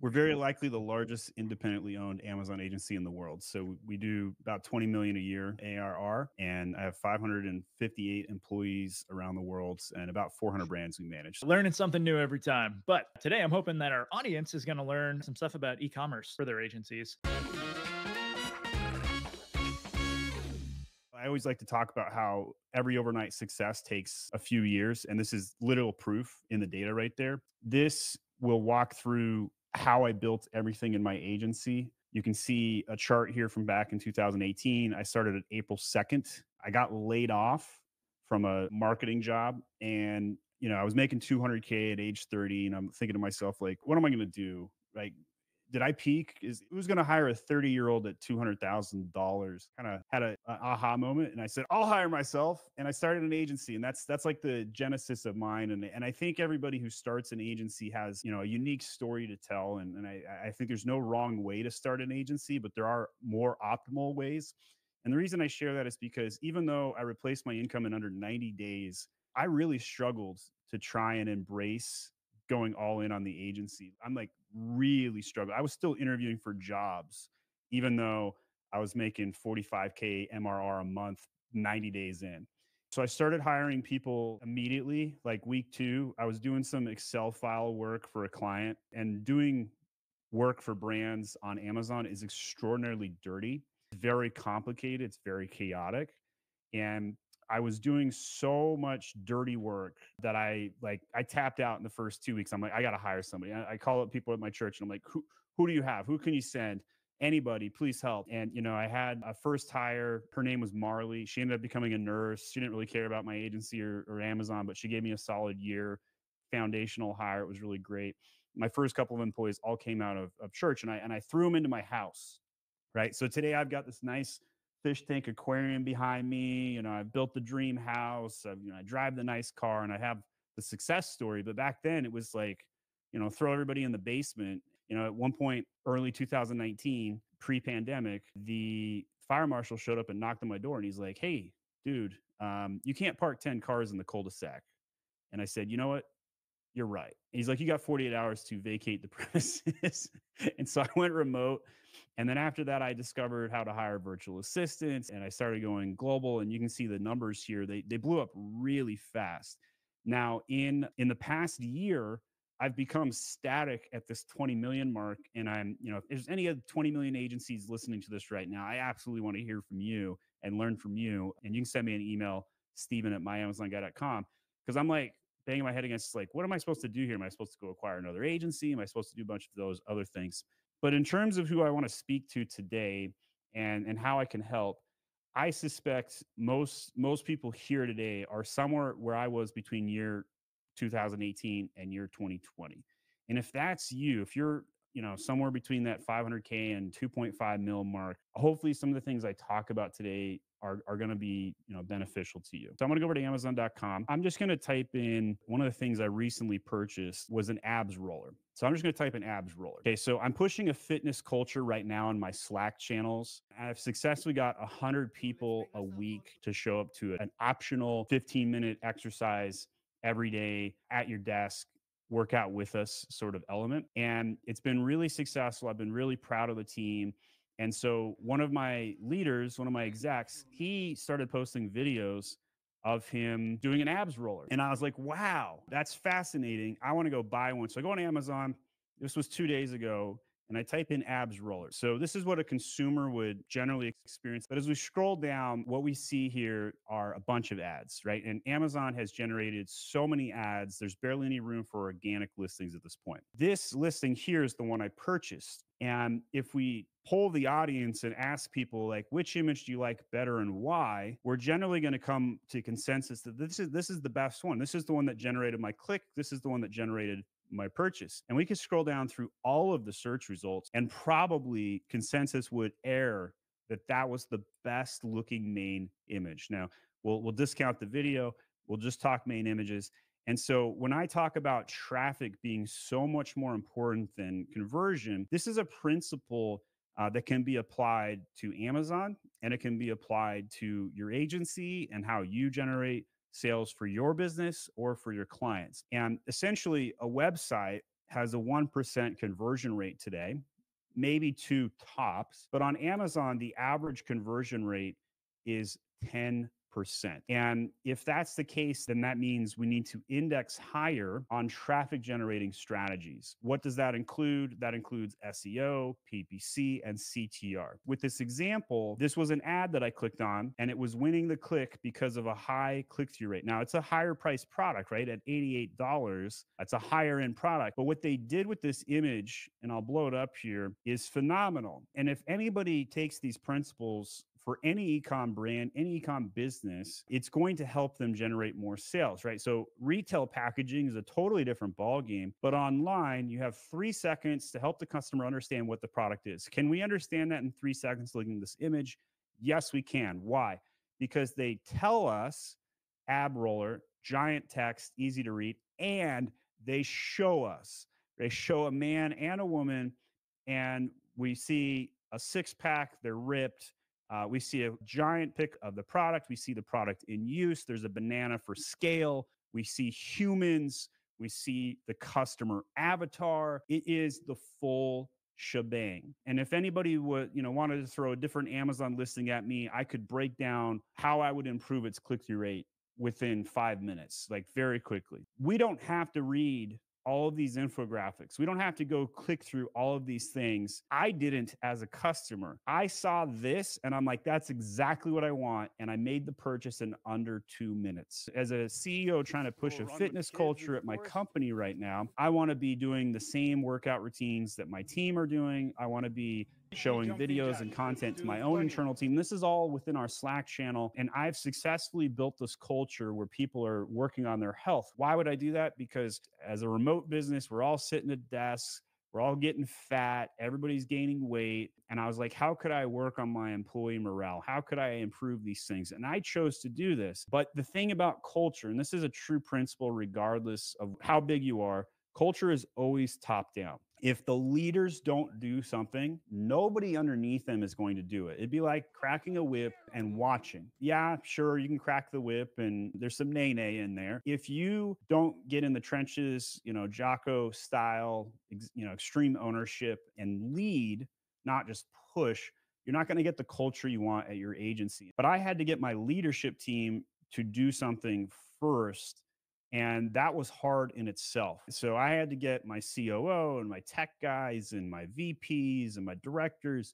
We're very likely the largest independently owned Amazon agency in the world. So we do about 20 million a year ARR, and I have 558 employees around the world and about 400 brands we manage. Learning something new every time. But today I'm hoping that our audience is going to learn some stuff about e-commerce for their agencies. I always like to talk about how every overnight success takes a few years, and this is literal proof in the data right there. This will walk through how I built everything in my agency. You can see a chart here from back in 2018. I started at April 2nd. I got laid off from a marketing job, and I was making 200K at age 30, and I'm thinking to myself, like, what am I going to do? Like, did I peak? Who's going to hire a 30-year-old at $200,000? Kind of had an aha moment, and I said, I'll hire myself. And I started an agency, and that's like the genesis of mine. And I think everybody who starts an agency has a unique story to tell. And I think there's no wrong way to start an agency, but there are more optimal ways. And the reason I share that is because even though I replaced my income in under 90 days, I really struggled to try and embrace going all in on the agency. I'm like really struggling. I was still interviewing for jobs, even though I was making 45K MRR a month, 90 days in. So I started hiring people immediately, like week 2. I was doing some Excel file work for a client, and doing work for brands on Amazon is extraordinarily dirty. It's very complicated. It's very chaotic. And I was doing so much dirty work that I tapped out in the first 2 weeks. I'm like, I got to hire somebody. I call up people at my church, and I'm like, who do you have? Who can you send? Anybody, please help. And, I had a first hire. Her name was Marley. She ended up becoming a nurse. She didn't really care about my agency or Amazon, but she gave me a solid year foundational hire. It was really great. My first couple of employees all came out of church, and I threw them into my house. Right. So today I've got this nice fish tank aquarium behind me. I've built the dream house. I drive the nice car, and I have the success story. But back then it was like, throw everybody in the basement. At one point, early 2019, pre-pandemic, the fire marshal showed up and knocked on my door, and he's like, hey, dude, you can't park 10 cars in the cul-de-sac. And I said, you know what? You're right. And he's like, you got 48 hours to vacate the premises. And so I went remote. And then after that, I discovered how to hire virtual assistants, and I started going global. And you can see the numbers here. They blew up really fast. Now, in the past year, I've become static at this 20 million mark. And I'm, if there's any of the 20 million agencies listening to this right now, I absolutely want to hear from you and learn from you. And you can send me an email, Steven@myamazonguy.com, because I'm like banging my head against, like, what am I supposed to do here? Am I supposed to go acquire another agency? Am I supposed to do a bunch of those other things? But in terms of who I want to speak to today and how I can help, I suspect most people here today are somewhere where I was between year 2018 and year 2020. And if that's you, if you're somewhere between that 500K and 2.5 mil mark, hopefully some of the things I talk about today are going to be beneficial to you. So I'm going to go over to Amazon.com. I'm just going to type in, one of the things I recently purchased was an abs roller. So I'm just going to type in abs roller. Okay, so I'm pushing a fitness culture right now in my Slack channels. I've successfully got 100 people a week to show up to an optional 15-minute exercise every day at your desk, work out with us sort of element. And it's been really successful. I've been really proud of the team. And so one of my leaders, one of my execs, he started posting videos of him doing an abs roller. And I was like, wow, that's fascinating. I want to go buy one. So I go on Amazon. This was 2 days ago. And I type in abs roller. So this is what a consumer would generally experience. But as we scroll down, what we see here are a bunch of ads, right? And Amazon has generated so many ads. There's barely any room for organic listings at this point. This listing here is the one I purchased. And if we poll the audience and ask people, like, which image do you like better and why, we're generally going to come to consensus that this is the best one. This is the one that generated my click. This is the one that generated my purchase. And we could scroll down through all of the search results, and probably consensus would err that was the best looking main image. Now, we'll discount the video. We'll just talk main images. And so when I talk about traffic being so much more important than conversion, this is a principle that can be applied to Amazon, and it can be applied to your agency and how you generate sales for your business or for your clients. And essentially, a website has a 1% conversion rate today, maybe two tops. But on Amazon, the average conversion rate is 10%. And if that's the case, then that means we need to index higher on traffic generating strategies. What does that include? That includes SEO, PPC, and CTR. With this example, this was an ad that I clicked on and it was winning the click because of a high click through rate. Now, it's a higher priced product, right? At $88, that's a higher end product. But what they did with this image, and I'll blow it up here, is phenomenal. And if anybody takes these principles for any ecom brand, any ecom business, it's going to help them generate more sales, right? So retail packaging is a totally different ballgame, but online you have 3 seconds to help the customer understand what the product is. Can we understand that in 3 seconds looking at this image? Yes, we can. Why? Because they tell us ab roller, giant text, easy to read, and they show us. They show a man and a woman, and we see a six pack, they're ripped. We see a giant pic of the product. We see the product in use. There's a banana for scale. We see humans. We see the customer avatar. It is the full shebang. And if anybody would, wanted to throw a different Amazon listing at me, I could break down how I would improve its click-through rate within 5 minutes, like very quickly. We don't have to read all of these infographics. We don't have to go click through all of these things. I didn't as a customer. I saw this and I'm like, that's exactly what I want. And I made the purchase in under 2 minutes. As a CEO trying to push a fitness culture at my company right now, I want to be doing the same workout routines that my team are doing. I want to be showing videos and content to my own internal team. This is all within our Slack channel. And I've successfully built this culture where people are working on their health. Why would I do that? Because as a remote business, we're all sitting at desks. We're all getting fat. Everybody's gaining weight. And I was like, how could I work on my employee morale? How could I improve these things? And I chose to do this. But the thing about culture, and this is a true principle regardless of how big you are, culture is always top down. If the leaders don't do something, nobody underneath them is going to do it. It'd be like cracking a whip and watching. Yeah, sure, you can crack the whip and there's some nay in there. If you don't get in the trenches, Jocko style, extreme ownership and lead, not just push, you're not going to get the culture you want at your agency. But I had to get my leadership team to do something first. And that was hard in itself. So I had to get my COO and my tech guys and my VPs and my directors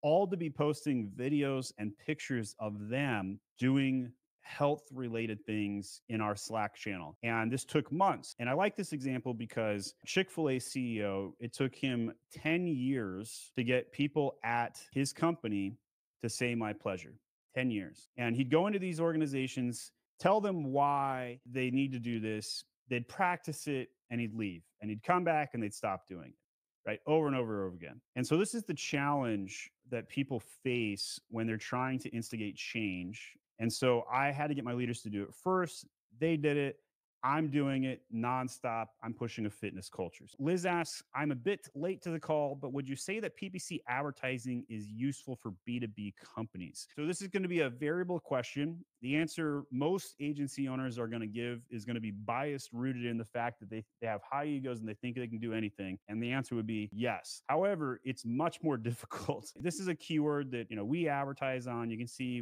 all to be posting videos and pictures of them doing health related things in our Slack channel. And this took months. And I like this example because Chick-fil-A CEO, it took him 10 years to get people at his company to say my pleasure. 10 years. And he'd go into these organizations, tell them why they need to do this. They'd practice it and he'd leave and he'd come back and they'd stop doing it, right? Over and over and over again. And so this is the challenge that people face when they're trying to instigate change. And so I had to get my leaders to do it first. They did it. I'm doing it nonstop. I'm pushing a fitness culture. Liz asks, I'm a bit late to the call, but would you say that PPC advertising is useful for B2B companies? So this is going to be a variable question. The answer most agency owners are going to give is going to be biased, rooted in the fact that they have high egos and they think they can do anything. And the answer would be yes. However, it's much more difficult. This is a keyword that, we advertise on. You can see,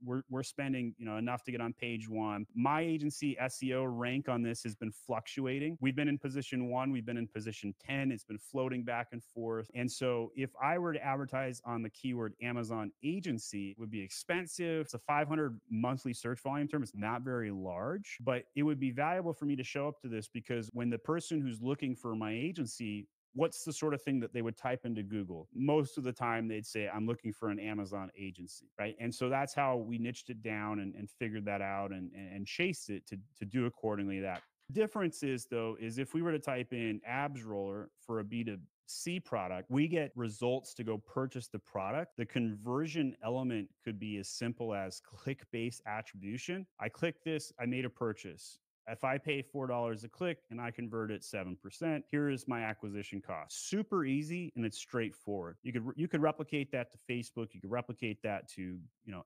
we're spending, enough to get on page one. My agency SEO rank on this has been fluctuating. We've been in position 1, we've been in position 10. It's been floating back and forth. And so if I were to advertise on the keyword Amazon agency, it would be expensive. It's a 500 monthly search volume term. It's not very large, but it would be valuable for me to show up to this because when the person who's looking for my agency, what's the sort of thing that they would type into Google? Most of the time they'd say, I'm looking for an Amazon agency, right? And so that's how we niched it down and figured that out and chased it to do accordingly that. The difference is though, is if we were to type in abs roller for a B2C product, we get results to go purchase the product. The conversion element could be as simple as click-based attribution. I clicked this, I made a purchase. If I pay $4 a click and I convert it 7%, here is my acquisition cost. Super easy and it's straightforward. You could replicate that to Facebook. You could replicate that to,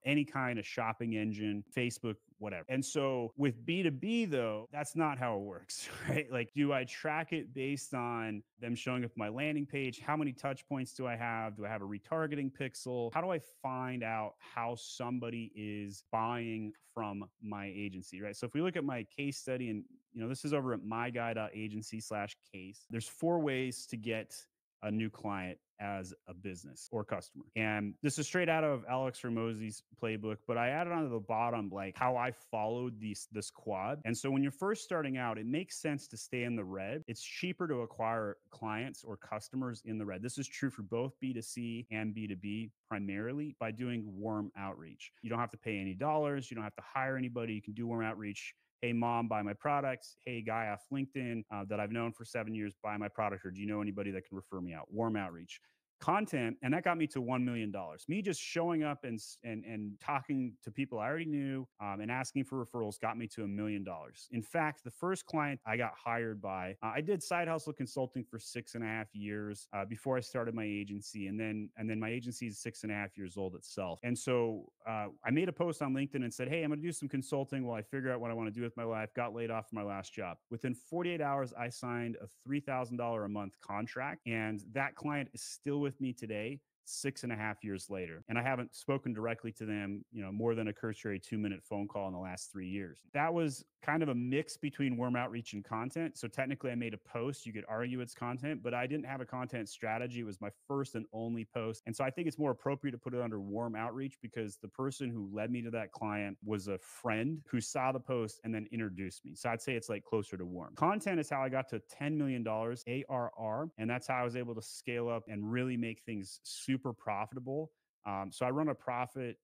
any kind of shopping engine, Facebook, whatever. And so with B2B though, that's not how it works, right? Like, do I track it based on them showing up my landing page? How many touch points do I have? Do I have a retargeting pixel? How do I find out how somebody is buying from my agency, right? So if we look at my case study, and this is over at myguy.agency/case, there's 4 ways to get a new client as a business or customer. And this is straight out of Alex Ramosey's playbook, but I added on to the bottom like how I followed this quad. And so when you're first starting out, it makes sense to stay in the red. It's cheaper to acquire clients or customers in the red. This is true for both B2C and B2B primarily by doing warm outreach. You don't have to pay any dollars. You don't have to hire anybody. You can do warm outreach. Hey, mom, buy my products. Hey, guy off LinkedIn that I've known for 7 years, buy my product. Or do you know anybody that can refer me out? Warm outreach. Content, and that got me to $1 million. Me just showing up and talking to people I already knew and asking for referrals got me to $1 million. In fact, the first client I got hired by, I did side hustle consulting for 6.5 years before I started my agency, and then my agency is 6.5 years old itself. And so I made a post on LinkedIn and said, "Hey, I'm going to do some consulting while I figure out what I want to do with my life." Got laid off from my last job. Within 48 hours, I signed a $3,000 a month contract, and that client is still with me today, 6.5 years later. And I haven't spoken directly to them, more than a cursory 2-minute phone call in the last 3 years. That was kind of a mix between warm outreach and content. So technically I made a post. You could argue it's content, but I didn't have a content strategy. It was my first and only post. And so I think it's more appropriate to put it under warm outreach because the person who led me to that client was a friend who saw the post and then introduced me. So I'd say it's like closer to warm. Content is how I got to $10 million ARR. And that's how I was able to scale up and really make things super profitable. So I run a profit,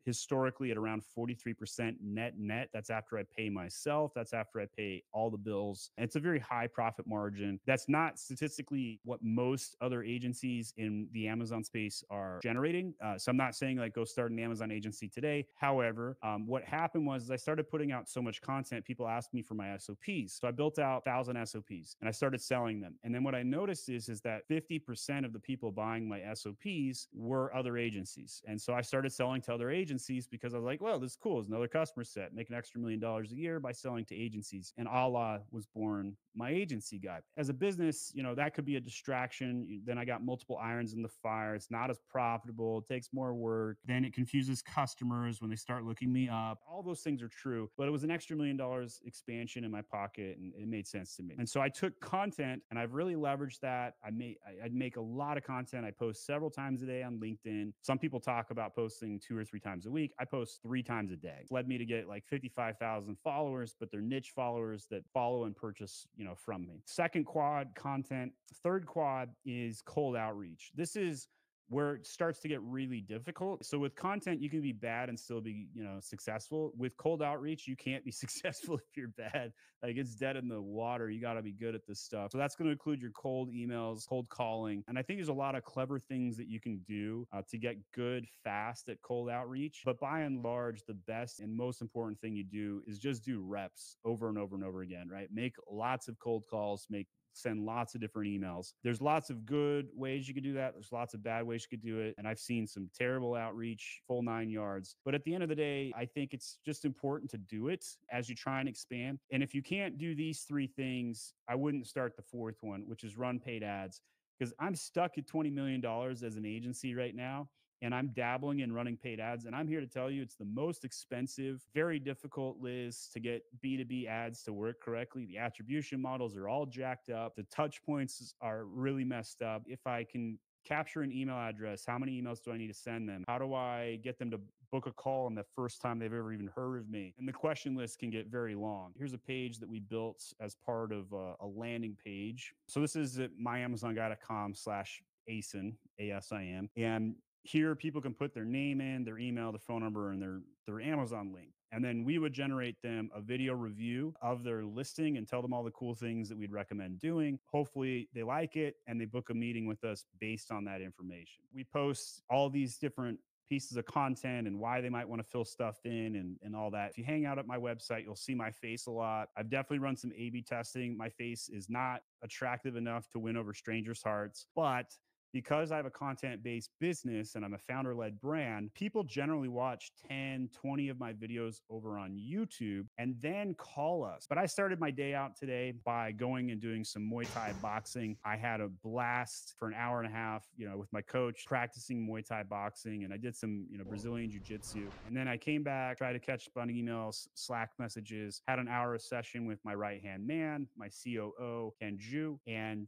historically at around 43% net. That's after I pay myself. That's after I pay all the bills. And it's a very high profit margin. That's not statistically what most other agencies in the Amazon space are generating. So I'm not saying like go start an Amazon agency today. However, what happened was I started putting out so much content, people asked me for my SOPs. So I built out 1,000 SOPs and I started selling them. And then what I noticed is that 50% of the people buying my SOPs were other agencies. And so I started selling to other agencies because I was like, well, this is cool. It's another customer set, make an extra $1 million a year by selling to agencies. And Allah was born my agency guy. As a business, that could be a distraction. Then I got multiple irons in the fire. It's not as profitable. It takes more work. Then it confuses customers when they start looking me up. All those things are true, but it was an extra $1 million expansion in my pocket and it made sense to me. And so I took content and I've really leveraged that. I'd make a lot of content. I post several times a day on LinkedIn. Some people talk about posting 2 or 3 times a week. I post 3 times a day. It's led me to get like 55,000 followers, but they're niche followers that follow and purchase, from me. Second quad, content. Third quad is cold outreach. This is where it starts to get really difficult. So with content, you can be bad and still be, successful. With cold outreach, you can't be successful if you're bad. Like it's dead in the water. You got to be good at this stuff. So that's going to include your cold emails, cold calling. And I think there's a lot of clever things that you can do to get good fast at cold outreach. But by and large, the best and most important thing you do is just do reps over and over and over again, right? Make lots of cold calls, send lots of different emails. There's lots of good ways you could do that. There's lots of bad ways you could do it. And I've seen some terrible outreach, full 9 yards. But at the end of the day, I think it's just important to do it as you try and expand. And if you can't do these 3 things, I wouldn't start the 4th one, which is run paid ads, because I'm stuck at $20 million as an agency right now. And I'm dabbling in running paid ads. And I'm here to tell you it's the most expensive, very difficult, Liz, to get B2B ads to work correctly. The attribution models are all jacked up. The touch points are really messed up. If I can capture an email address, how many emails do I need to send them? How do I get them to book a call on the first time they've ever even heard of me? And the question list can get very long. Here's a page that we built as part of a landing page. So this is at myamazonguy.com/ASIN, ASIN. And here, people can put their name in, their email, their phone number, and their Amazon link. And then we would generate them a video review of their listing and tell them all the cool things that we'd recommend doing. Hopefully they like it and they book a meeting with us based on that information. We post all these different pieces of content and why they might want to fill stuff in and all that. If you hang out at my website, you'll see my face a lot. I've definitely run some A B testing. My face is not attractive enough to win over strangers' hearts, but because I have a content based business and I'm a founder led brand, people generally watch 10, 20 of my videos over on YouTube and then call us. But I started my day out today by going and doing some Muay Thai boxing. I had a blast for an hour and a half, with my coach practicing Muay Thai boxing. And I did some, Brazilian Jiu Jitsu. And then I came back, tried to catch a bunch of emails, Slack messages, had an hour of session with my right hand man, my COO, Ken Ju, and,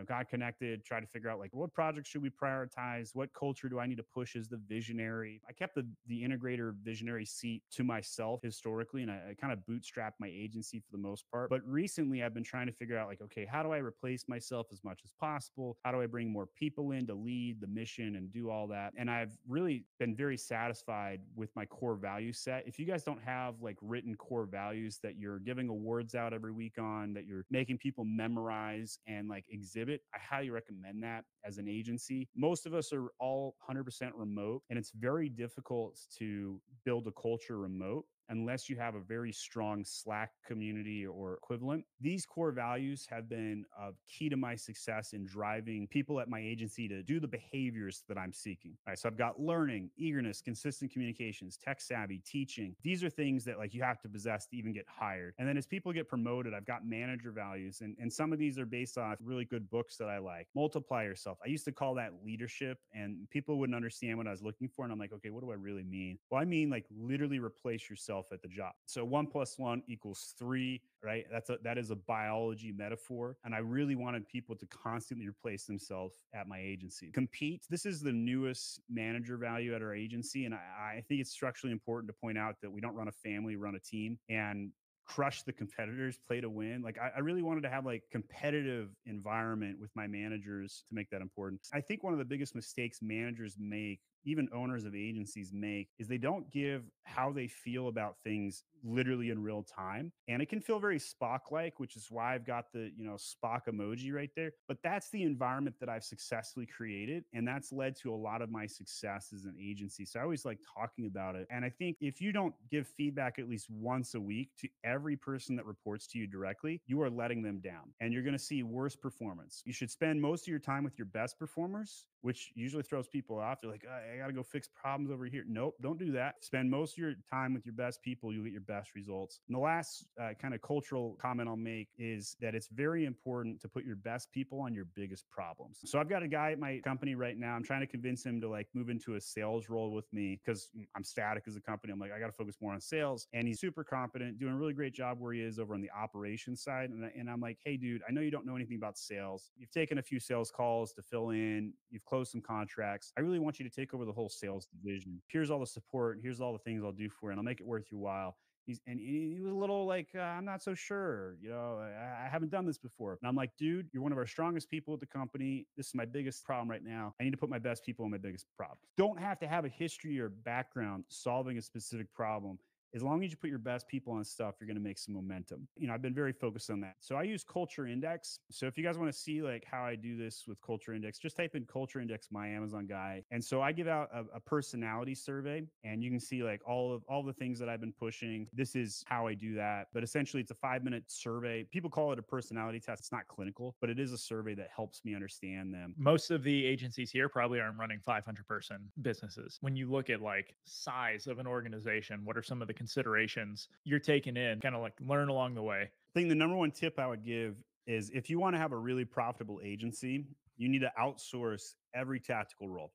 got connected, tried to figure out like, what projects should we prioritize? What culture do I need to push as the visionary? I kept the integrator visionary seat to myself historically, and I kind of bootstrapped my agency for the most part. But recently, I've been trying to figure out like, okay, how do I replace myself as much as possible? How do I bring more people in to lead the mission and do all that? And I've really been very satisfied with my core value set. If you guys don't have like written core values that you're giving awards out every week on, that you're making people memorize and like exhibit, I highly recommend that as an agency. Most of us are all 100% remote, and it's very difficult to build a culture remote unless you have a very strong Slack community or equivalent. These core values have been key to my success in driving people at my agency to do the behaviors that I'm seeking. All right, so I've got learning, eagerness, consistent communications, tech savvy, teaching. These are things that like you have to possess to even get hired. And then as people get promoted, I've got manager values, and some of these are based off really good books that I like. Multiply yourself. I used to call that leadership, and people wouldn't understand what I was looking for. And I'm like, okay, what do I really mean? Well, I mean like literally replace yourself at the job. So 1 + 1 = 3, right? That is a biology metaphor. And I really wanted people to constantly replace themselves at my agency. Compete. This is the newest manager value at our agency. And I think it's structurally important to point out that we don't run a family, we run a team. And crush the competitors, play to win. Like I really wanted to have like competitive environment with my managers to make that important. I think one of the biggest mistakes managers make, even owners of agencies make, is they don't give how they feel about things literally in real time. And it can feel very Spock like, which is why I've got the, Spock emoji right there. But that's the environment that I've successfully created. And that's led to a lot of my success as an agency. So I always like talking about it. And I think if you don't give feedback at least once a week to every person that reports to you directly, you are letting them down and you're going to see worse performance. You should spend most of your time with your best performers, which usually throws people off. They're like, I got to go fix problems over here. Nope, don't do that. Spend most of your time with your best people. You'll get your best results. And the last kind of cultural comment I'll make is that it's very important to put your best people on your biggest problems. So I've got a guy at my company right now. I'm trying to convince him to like move into a sales role with me because I'm static as a company. I'm like, I got to focus more on sales. And he's super competent, doing a really great job where he is over on the operations side. And I'm like, hey, dude, I know you don't know anything about sales. You've taken a few sales calls to fill in. You've closed some contracts. I really want you to take over the whole sales division. Here's all the support. Here's all the things I'll do for you, and I'll make it worth your while. He was a little like, I'm not so sure. I haven't done this before. And I'm like, dude, you're one of our strongest people at the company. This is my biggest problem right now. I need to put my best people on my biggest problem. Don't have to have a history or background solving a specific problem. As long as you put your best people on stuff, you're going to make some momentum. I've been very focused on that. So I use Culture Index. So if you guys want to see like how I do this with Culture Index, just type in Culture Index, my Amazon guy. And so I give out a personality survey, and you can see like all the things that I've been pushing. This is how I do that. But essentially it's a 5-minute survey. People call it a personality test. It's not clinical, but it is a survey that helps me understand them. Most of the agencies here probably aren't running 500-person businesses. When you look at like size of an organization, what are some of the considerations you're taking in, kind of like learn along the way? I think the number one tip I would give is if you want to have a really profitable agency, you need to outsource every tactical role.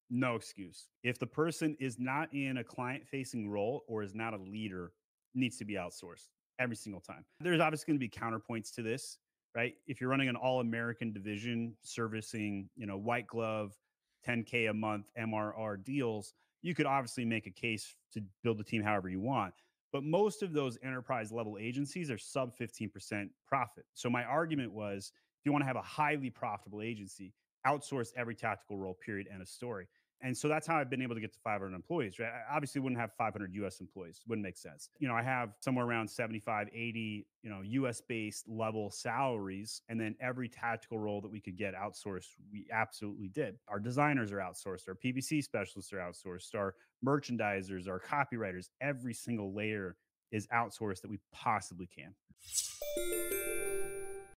No excuse. If the person is not in a client facing role or is not a leader, it needs to be outsourced every single time. There's obviously going to be counterpoints to this, right? If you're running an all American division servicing, white glove, 10K a month MRR deals, you could obviously make a case to build a team however you want. But most of those enterprise level agencies are sub 15% profit. So my argument was if you want to have a highly profitable agency, outsource every tactical role, period, end of story. And so that's how I've been able to get to 500 employees, right? I obviously wouldn't have 500 US employees. Wouldn't make sense. I have somewhere around 75, 80, US based level salaries. And then every tactical role that we could get outsourced, we absolutely did. Our designers are outsourced. Our PPC specialists are outsourced. Our merchandisers, our copywriters, every single layer is outsourced that we possibly can.